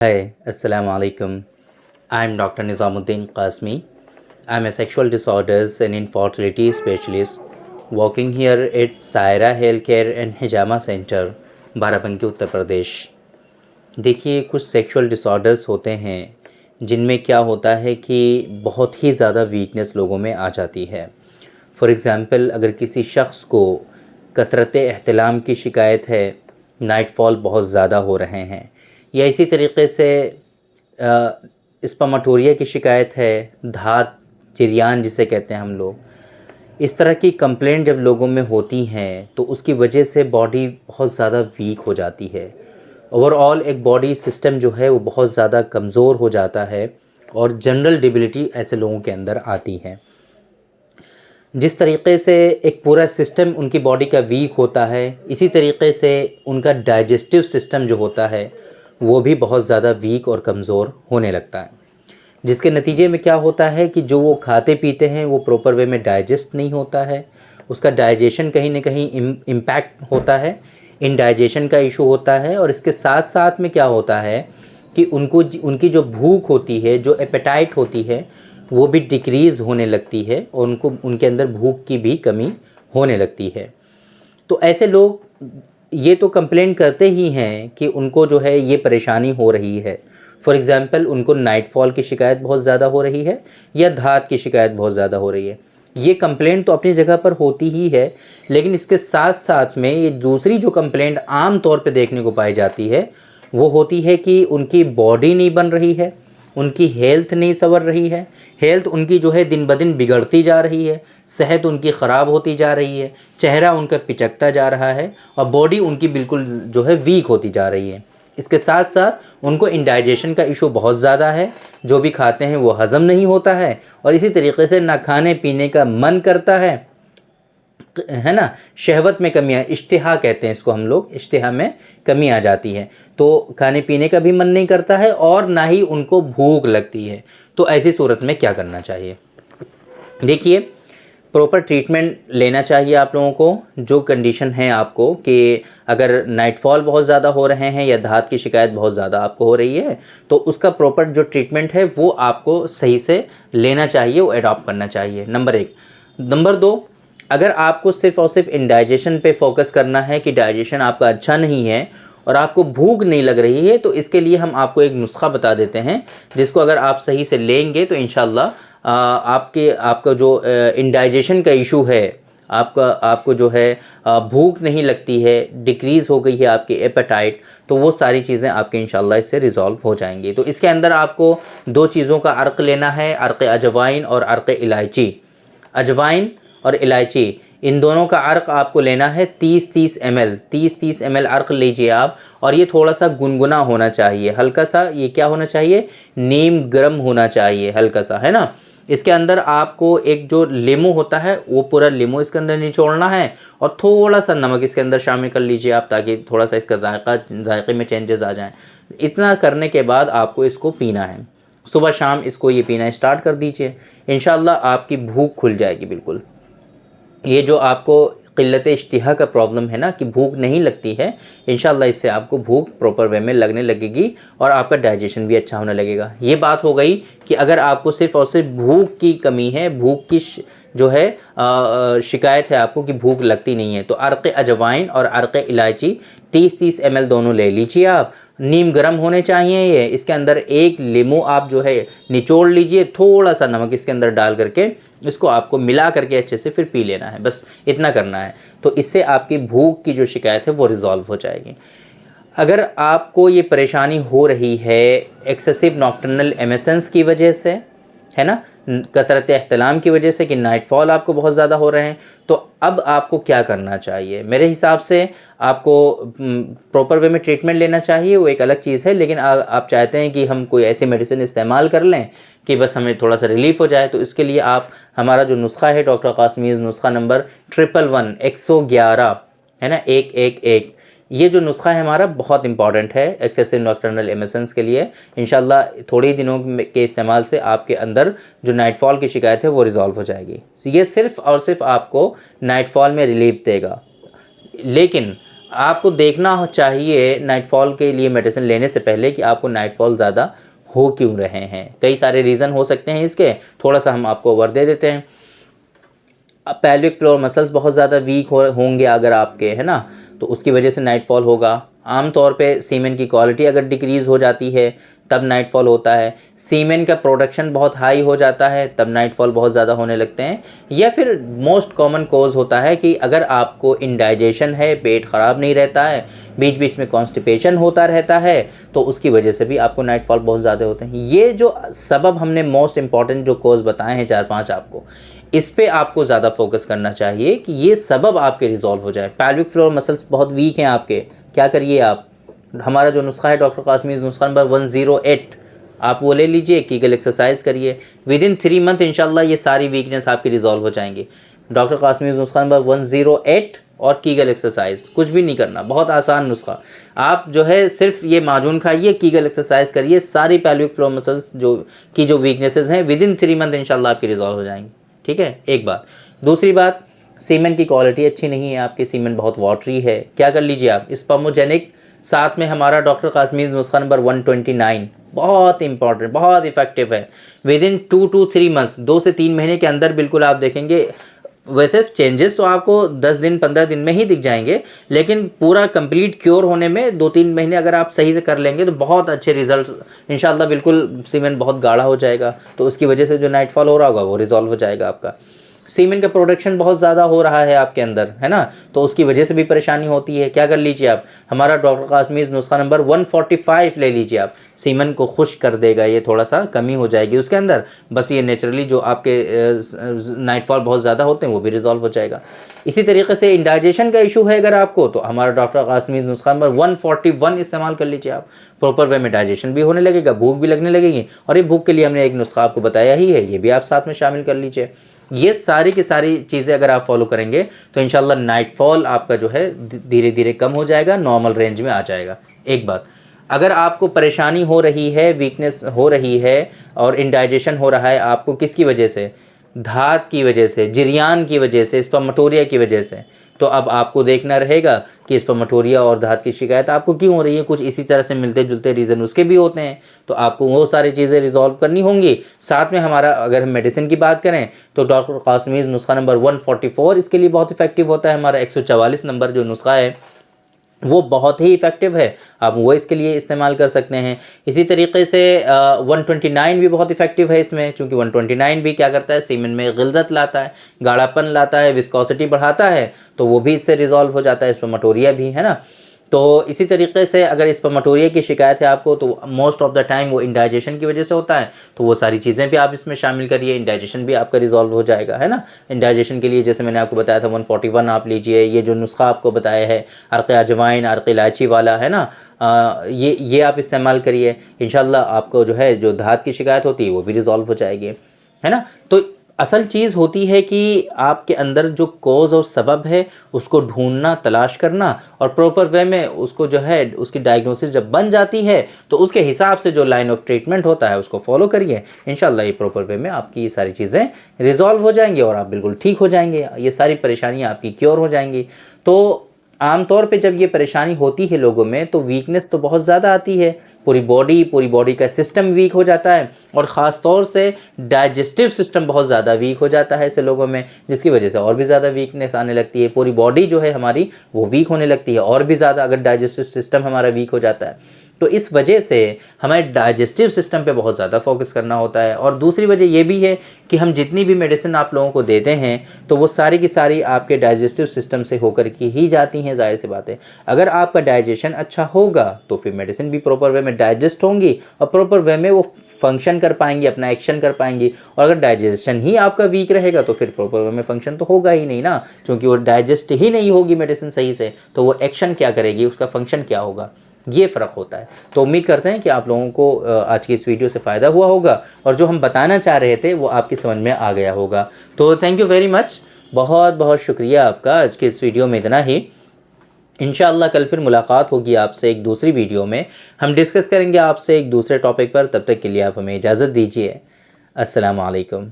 Hi, Assalamu alaikum. I'm Dr. Nizamuddin Qasmi. I'm a sexual disorders and infertility specialist working here at Saira Healthcare and Hijama Center, Barabanki Uttar Pradesh. देखिए, कुछ sexual disorders होते हैं जिनमें क्या होता है कि बहुत ही ज़्यादा वीकनेस लोगों में आ जाती है। फॉर एग्ज़ाम्पल, अगर किसी शख्स को कसरत एहतिलाम की शिकायत है, नाइट फॉल बहुत ज़्यादा हो रहे हैं, या इसी तरीके से स्पर्मेटोरिया की शिकायत है, धात चिरियान जिसे कहते हैं हम लोग, इस तरह की कंप्लेंट जब लोगों में होती हैं तो उसकी वजह से बॉडी बहुत ज़्यादा वीक हो जाती है। ओवरऑल एक बॉडी सिस्टम जो है वो बहुत ज़्यादा कमज़ोर हो जाता है और जनरल डिबिलिटी ऐसे लोगों के अंदर आती है। जिस तरीके से एक पूरा सिस्टम उनकी बॉडी का वीक होता है, इसी तरीके से उनका डाइजेस्टिव सिस्टम जो होता है वो भी बहुत ज़्यादा वीक और कमज़ोर होने लगता है, जिसके नतीजे में क्या होता है कि जो वो खाते पीते हैं वो प्रॉपर वे में डाइजेस्ट नहीं होता है, उसका डाइजेशन कहीं ना कहीं इम्पैक्ट होता है, इनडाइजेशन का इशू होता है। और इसके साथ साथ में क्या होता है कि उनकी जो भूख होती है, जो एपेटाइट होती है, वो भी डिक्रीज़ होने लगती है और उनके अंदर भूख की भी कमी होने लगती है। तो ऐसे लोग ये तो कंप्लेंट करते ही हैं कि उनको जो है ये परेशानी हो रही है। फॉर एग्ज़ाम्पल, उनको नाइट फॉल की शिकायत बहुत ज़्यादा हो रही है या धात की शिकायत बहुत ज़्यादा हो रही है। ये कंप्लेंट तो अपनी जगह पर होती ही है, लेकिन इसके साथ साथ में ये दूसरी जो कंप्लेंट आम तौर पे देखने को पाई जाती है वो होती है कि उनकी बॉडी नहीं बन रही है, उनकी हेल्थ नहीं संवर रही है, हेल्थ उनकी जो है दिन ब दिन बिगड़ती जा रही है, सेहत उनकी ख़राब होती जा रही है, चेहरा उनका पिचकता जा रहा है और बॉडी उनकी बिल्कुल जो है वीक होती जा रही है। इसके साथ साथ उनको इंडाइजेशन का इशू बहुत ज़्यादा है, जो भी खाते हैं वो हज़म नहीं होता है और इसी तरीके से ना खाने पीने का मन करता है ना, शहवत में कमी इश्तिहा कहते हैं इसको हम लोग, इश्तिहा में कमी आ जाती है, तो खाने पीने का भी मन नहीं करता है और ना ही उनको भूख लगती है। तो ऐसी सूरत में क्या करना चाहिए? देखिए, प्रॉपर ट्रीटमेंट लेना चाहिए आप लोगों को। जो कंडीशन है आपको कि अगर नाइट फॉल बहुत ज़्यादा हो रहे हैं या धात की शिकायत बहुत ज़्यादा आपको हो रही है, तो उसका प्रॉपर जो ट्रीटमेंट है वो आपको सही से लेना चाहिए, वो एडॉप्ट करना चाहिए, नंबर 1। नंबर 2, अगर आपको सिर्फ़ और सिर्फ इंडाइजेशन पे फोकस करना है कि डाइजेशन आपका अच्छा नहीं है और आपको भूख नहीं लग रही है, तो इसके लिए हम आपको एक नुस्खा बता देते हैं, जिसको अगर आप सही से लेंगे तो इंशाल्लाह आपका जो इंडाइजेशन का इशू है, आपको जो है भूख नहीं लगती है, डिक्रीज़ हो गई है आपकी एपेटाइट, तो वो सारी चीज़ें आपके इंशाल्लाह इससे रिज़ॉल्व हो जाएंगी। तो इसके अंदर आपको 2 चीज़ों का अर्क लेना है, अर्क अजवाइन और अर्क इलायची। अजवाइन और इलायची, इन दोनों का अर्क आपको लेना है 30-30 ml, 30-30 ml अर्क लीजिए आप, और ये थोड़ा सा गुनगुना होना चाहिए, हल्का सा, ये क्या होना चाहिए, नीम गर्म होना चाहिए हल्का सा, है ना। इसके अंदर आपको एक जो लीमू होता है वो पूरा लीमू इसके अंदर निचोड़ना है और थोड़ा सा नमक इसके अंदर शामिल कर लीजिए आप, ताकि थोड़ा सा इसका जायके में चेंजेस आ जाएँ। इतना करने के बाद आपको इसको पीना है, सुबह शाम इसको ये पीना स्टार्ट कर दीजिए, इंशाल्लाह आपकी भूख खुल जाएगी बिल्कुल। ये जो आपको क़िल्लत इश्तिहा का प्रॉब्लम है ना कि भूख नहीं लगती है, इंशाल्लाह इससे आपको भूख प्रॉपर वे में लगने लगेगी और आपका डाइजेशन भी अच्छा होने लगेगा। ये बात हो गई कि अगर आपको सिर्फ़ और सिर्फ भूख की कमी है, भूख की जो है शिकायत है आपको कि भूख लगती नहीं है, तो अर्क अजवाइन और अर्क इलायची 30-30 ml दोनों ले लीजिए आप। नीम गर्म होने चाहिए ये, इसके अंदर एक लीमू आप जो है निचोड़ लीजिए, थोड़ा सा नमक इसके अंदर डाल करके इसको आपको मिला करके अच्छे से फिर पी लेना है, बस इतना करना है। तो इससे आपकी भूख की जो शिकायत है वो रिज़ॉल्व हो जाएगी। अगर आपको ये परेशानी हो रही है एक्सेसिव नॉक्टर्नल एमिशंस की वजह से, है ना, कसरत एहतलाम की वजह से कि नाइट फॉल आपको बहुत ज़्यादा हो रहे हैं, तो अब आपको क्या करना चाहिए? मेरे हिसाब से आपको प्रॉपर वे में ट्रीटमेंट लेना चाहिए, वो एक अलग चीज़ है, लेकिन आप चाहते हैं कि हम कोई ऐसी मेडिसिन इस्तेमाल कर लें कि बस हमें थोड़ा सा रिलीफ़ हो जाए, तो इसके लिए आप हमारा जो नुस्खा है डॉक्टर कासमीज़ नुस्खा नंबर 111 है ना, 111, ये जो नुस्खा है हमारा बहुत इंपॉर्टेंट है एक्सेसिव नॉक्टर्नल एमिशंस के लिए। इंशाल्लाह थोड़े दिनों के इस्तेमाल से आपके अंदर जो नाइट फॉल की शिकायत है वो रिज़ॉल्व हो जाएगी। ये सिर्फ़ और सिर्फ आपको नाइट फॉल में रिलीफ देगा, लेकिन आपको देखना चाहिए नाइटफॉल के लिए मेडिसिन लेने से पहले कि आपको नाइटफॉल ज़्यादा हो क्यों रहे हैं। कई सारे रीज़न हो सकते हैं इसके, थोड़ा सा हम आपको ओवर दे देते हैं। पेल्विक फ्लोर मसल्स बहुत ज़्यादा वीक होंगे अगर आपके, है ना, तो उसकी वजह से नाइटफॉल होगा। आमतौर पे सीमेन की क्वालिटी अगर डिक्रीज़ हो जाती है तब नाइटफॉल होता है। सीमेन का प्रोडक्शन बहुत हाई हो जाता है तब नाइटफॉल बहुत ज़्यादा होने लगते हैं। या फिर मोस्ट कॉमन कॉज होता है कि अगर आपको इंडाइजेशन है, पेट ख़राब नहीं रहता है, बीच बीच में कॉन्स्टिपेशन होता रहता है, तो उसकी वजह से भी आपको नाइटफॉल बहुत ज़्यादा होते हैं। ये जो सबब हमने मोस्ट इंपॉर्टेंट जो कॉज बताए हैं 4-5 आपको, इस पे आपको ज़्यादा फोकस करना चाहिए कि ये सबब आपके रिजॉल्व हो जाए। पेल्विक फ्लोर मसल्स बहुत वीक हैं आपके, क्या करिए आप, हमारा जो नुस्खा है डॉक्टर कासमीज़ नुस्खा नंबर 108, आप वो ले लीजिए, कीगल एक्सरसाइज करिए। विद इन 3 मंथ इंशाल्लाह ये सारी वीकनेस आपकी रिजॉल्व हो जाएंगी। डॉक्टर कासमीज़ नुस्खा नंबर 108 और कीगल एक्सरसाइज, कुछ भी नहीं करना, बहुत आसान नुस्खा। आप जो है सिर्फ ये माजून खाइए, कीगल एक्सरसाइज करिए, सारी पेल्विक फ्लोर मसल्स जो वीकनेसेस हैं विद इन 3 मंथ इंशाल्लाह आपकी रिजॉल्व हो जाएंगी। ठीक है, एक बात। दूसरी बात, सीमेन की क्वालिटी अच्छी नहीं है आपकी, सीमेन बहुत वाटरी है, क्या कर लीजिए आप, स्पर्मोजेनिक, साथ में हमारा डॉक्टर कासमीज़ नुस्खा नंबर 129 बहुत इंपॉर्टेंट, बहुत इफेक्टिव है। विद इन 2 to 3 मंथ्स, 2 से 3 महीने के अंदर बिल्कुल आप देखेंगे। वैसे चेंजेस तो आपको 10 दिन 15 दिन में ही दिख जाएंगे, लेकिन पूरा कंप्लीट क्योर होने में 2-3 महीने अगर आप सही से कर लेंगे तो बहुत अच्छे रिजल्ट्स इंशाल्लाह, बिल्कुल सीमेन बहुत गाढ़ा हो जाएगा, तो उसकी वजह से जो नाइटफॉल हो रहा होगा वो रिजॉल्व हो जाएगा आपका। सीमेन का प्रोडक्शन बहुत ज़्यादा हो रहा है आपके अंदर, है ना, तो उसकी वजह से भी परेशानी होती है, क्या कर लीजिए आप, हमारा डॉक्टर कासमीज़ नुस्खा नंबर 145 ले लीजिए आप, सीमेन को खुश कर देगा, ये थोड़ा सा कमी हो जाएगी उसके अंदर, बस ये नेचुरली जो आपके नाइटफॉल बहुत ज़्यादा होते हैं वो भी रिजॉल्व हो जाएगा। इसी तरीके से इंडाइजेशन का इशू है अगर आपको, तो हमारा डॉक्टर कासमीज़ नुस्खा नंबर 141 इस्तेमाल कर लीजिए आप, प्रॉपर वे में डाइजेशन भी होने लगेगा, भूख भी लगने लगेगी, और ये भूख के लिए हमने एक नुस्खा आपको बताया ही है, ये भी आप साथ में शामिल कर लीजिए। ये सारी की सारी चीज़ें अगर आप फॉलो करेंगे तो इंशाल्लाह नाइटफॉल आपका जो है धीरे धीरे कम हो जाएगा, नॉर्मल रेंज में आ जाएगा। एक बात, अगर आपको परेशानी हो रही है, वीकनेस हो रही है और इंडाइजेशन हो रहा है आपको, किसकी वजह से, धात की वजह से, जिरियान की वजह से, स्पर्मेटोरिया की वजह से, तो अब आपको देखना रहेगा कि स्पर्मेटोरिया और धात की शिकायत आपको क्यों हो रही है, कुछ इसी तरह से मिलते जुलते रीज़न उसके भी होते हैं, तो आपको वो सारी चीज़ें रिजॉल्व करनी होंगी। साथ में हमारा अगर हम मेडिसिन की बात करें तो डॉक्टर कासमीज़ नुस्खा नंबर 144 इसके लिए बहुत इफेक्टिव होता है। हमारा 144 नंबर जो नुस्खा है वो बहुत ही इफ़ेक्टिव है, आप वो इसके लिए इस्तेमाल कर सकते हैं। इसी तरीके से 129 भी बहुत इफ़ेक्टिव है इसमें, क्योंकि 129 भी क्या करता है, सीमेन में गिल्ज़त लाता है, गाढ़ापन लाता है, विस्कोसिटी बढ़ाता है, तो वो भी इससे रिजॉल्व हो जाता है, स्पर्मेटोरिया भी, है ना। तो इसी तरीके से अगर स्पर्मेटोरिया की शिकायत है आपको तो मोस्ट ऑफ द टाइम वो इंडाइजेशन की वजह से होता है, तो वो सारी चीज़ें भी आप इसमें शामिल करिए, इंडाइजेशन भी आपका रिजॉल्व हो जाएगा, है ना। इंडाइजेशन के लिए जैसे मैंने आपको बताया था 141 आप लीजिए, ये जो नुस्खा आपको बताया है अर्क़ अजवाइन, अर्क़ इलायची वाला, है ना, ये आप इस्तेमाल करिए, इंशाल्लाह आपको जो है जो धात की शिकायत होती है वो भी रिजॉल्व हो जाएगी, है ना। तो असल चीज़ होती है कि आपके अंदर जो कॉज और सबब है उसको ढूंढना, तलाश करना, और प्रॉपर वे में उसको जो है उसकी डायग्नोसिस जब बन जाती है तो उसके हिसाब से जो लाइन ऑफ ट्रीटमेंट होता है उसको फॉलो करिए, इंशाल्लाह ये प्रॉपर वे में आपकी ये सारी चीज़ें रिजॉल्व हो जाएंगी और आप बिल्कुल ठीक हो जाएंगे, ये सारी परेशानियाँ आपकी क्योर हो जाएंगी। तो आमतौर पे जब ये परेशानी होती है लोगों में तो वीकनेस तो बहुत ज़्यादा आती है, पूरी बॉडी का सिस्टम वीक हो जाता है, और ख़ास तौर से डाइजेस्टिव सिस्टम बहुत ज़्यादा वीक हो जाता है ऐसे लोगों में, जिसकी वजह से और भी ज़्यादा वीकनेस आने लगती है, पूरी बॉडी जो है हमारी वो वीक होने लगती है और भी ज़्यादा, अगर डाइजेस्टिव सिस्टम हमारा वीक हो जाता है तो इस वजह से हमें डाइजेस्टिव सिस्टम पे बहुत ज़्यादा फोकस करना होता है। और दूसरी वजह ये भी है कि हम जितनी भी मेडिसिन आप लोगों को देते हैं तो वो सारी की सारी आपके डाइजेस्टिव सिस्टम से होकर के ही जाती हैं, जाहिर सी बात है। अगर आपका डाइजेशन अच्छा होगा तो फिर मेडिसिन भी प्रॉपर वे में डाइजेस्ट होंगी और प्रॉपर वे में वो फंक्शन कर पाएंगी, अपना एक्शन कर पाएंगी। और अगर डाइजेशन ही आपका वीक रहेगा तो फिर प्रॉपर वे में फंक्शन तो होगा ही नहीं ना, क्योंकि वो डाइजेस्ट ही नहीं होगी मेडिसिन सही से, तो वो एक्शन क्या करेगी, उसका फंक्शन क्या होगा, ये फ़र्क होता है। तो उम्मीद करते हैं कि आप लोगों को आज की इस वीडियो से फ़ायदा हुआ होगा और जो हम बताना चाह रहे थे वो आपकी समझ में आ गया होगा। तो थैंक यू वेरी मच, बहुत बहुत शुक्रिया आपका। आज की इस वीडियो में इतना ही, इंशाअल्लाह कल फिर मुलाकात होगी आपसे एक दूसरी वीडियो में, हम डिस्कस करेंगे आपसे एक दूसरे टॉपिक पर। तब तक के लिए आप हमें इजाज़त दीजिए। अस्सलामु अलैकुम।